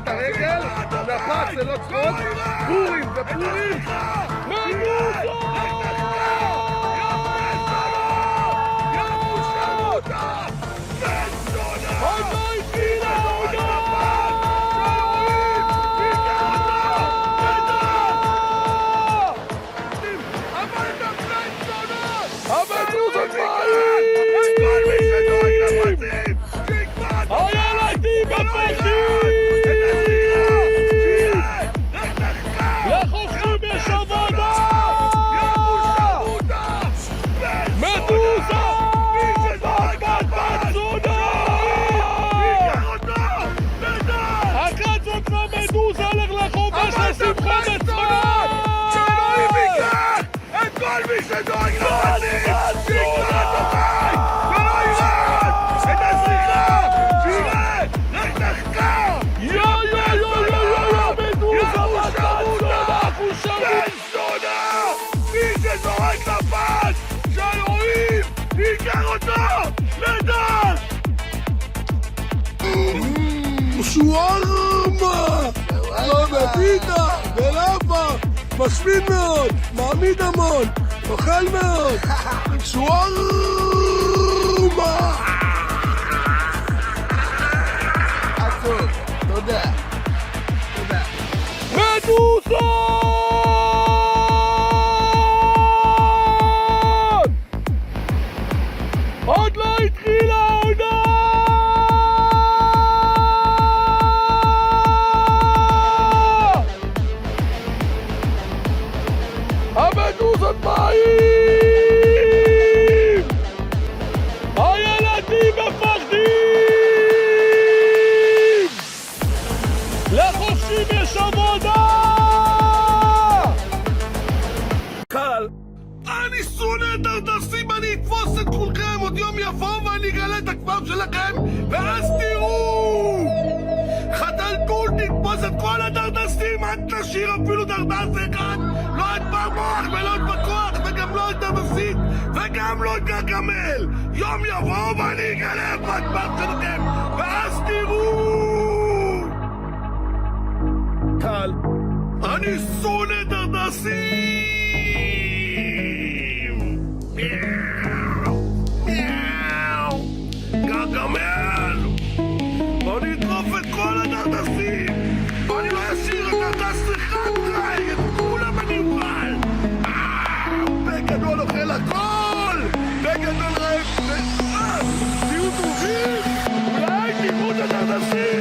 את הרגל, נפץ, זה לא צחוק, פורים, זה פורים! מדוזות! עוד לא התחילה העונה! המדוזות מים! הילדים מפחדים! לחופשים יש עבודה! מדוזה! אחת זאת מדוזה הולך לחופש לשמחה בצפונה! שאלוהים ייקח את כל מי שדואג לחיים! ייקח אותי! ולא ירד! את הזריחה! שירד! רק נחקר! מדוזה בצפונה! בצפונה! מי שזורק לפס! שאלוהים ייקח אותו! לדעת! שווארמה! לא בפיתה, בלאפה, משמין מאוד, מעמיד המון, אוכל מאוד, שווארמה! עצוב, תודה. מדוזות! עוד לא התחילה העונה! המדוזות מים! הילדים מפחדים! לחופשים יש עבודה! קל, אני שונא דרדסים, אני אתפוס את כולכם, עוד יום יבוא ואני אגלה את הכפר שלכם, ואז תראו! חתלתול תתפוס את כל הדרדסים, אל תשאיר אפילו דרדס אחד, לא את במוח ולא את בכוח, וגם לא את המסית, וגם לא את הגמל! יום יבוא ואני אגלה את הכפר שלכם, ואז תראו! קל, אני שונא דרדסים! גרגמל! בוא נטרוף את כל הדרדסים! ואני לא אשאיר את דרדס אחד חי! את כולם אני אוכל! בגדול אוכל הכל! בגדול רעב! תהיו טובים! אולי תראו את הדרדסים!